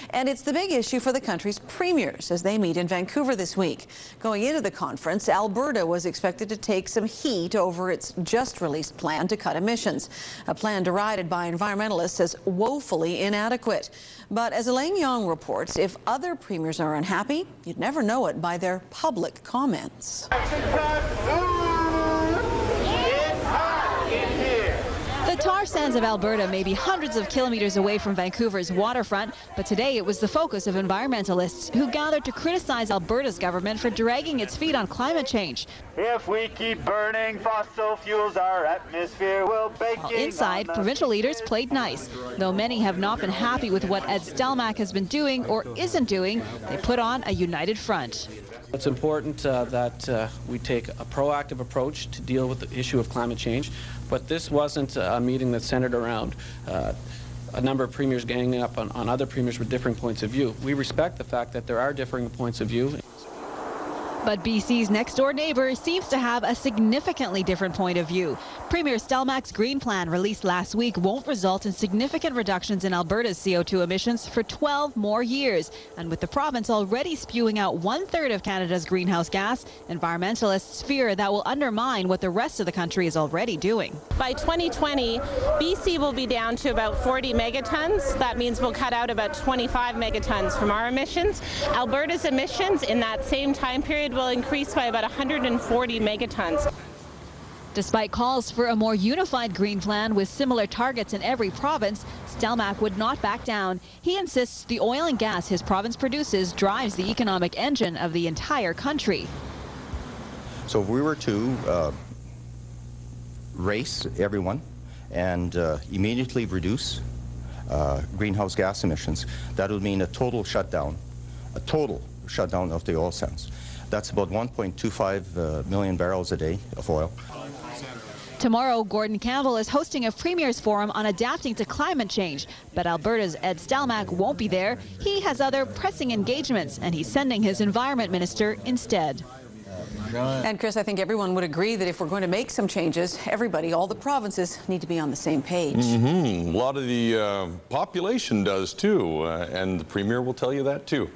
And it's the big issue for the country's premiers as they meet in Vancouver this week. Going into the conference, Alberta was expected to take some heat over its just-released plan to cut emissions, a plan derided by environmentalists as woefully inadequate. But as Elaine Young reports, if other premiers are unhappy, you'd never know it by their public comments. The tar sands of Alberta may be hundreds of kilometers away from Vancouver's waterfront, but today it was the focus of environmentalists who gathered to criticize Alberta's government for dragging its feet on climate change. If we keep burning fossil fuels, our atmosphere will bake. Inside, provincial leaders played nice. Though many have not been happy with what Ed Stelmach has been doing or isn't doing, they put on a united front. It's important that we take a proactive approach to deal with the issue of climate change, but this wasn't a meeting that centered around a number of premiers ganging up on other premiers with differing points of view. We respect the fact that there are differing points of view. But BC's next-door neighbour seems to have a significantly different point of view. Premier Stelmach's Green Plan released last week won't result in significant reductions in Alberta's CO2 emissions for 12 more years. And with the province already spewing out 1/3 of Canada's greenhouse gas, environmentalists fear that will undermine what the rest of the country is already doing. By 2020, BC will be down to about 40 megatons. That means we'll cut out about 25 megatons from our emissions. Alberta's emissions in that same time period will increase by about 140 megatons. Despite calls for a more unified green plan with similar targets in every province, Stelmach would not back down. He insists the oil and gas his province produces drives the economic engine of the entire country. So if we were to race everyone and immediately reduce greenhouse gas emissions, that would mean a total shutdown of the oil sands. That's about 1.25 million barrels a day of oil. Tomorrow, Gordon Campbell is hosting a Premier's Forum on adapting to climate change. But Alberta's Ed Stelmach won't be there. He has other pressing engagements, and he's sending his Environment Minister instead. And Chris, I think everyone would agree that if we're going to make some changes, everybody, all the provinces, need to be on the same page. A lot of the population does too, and the Premier will tell you that too.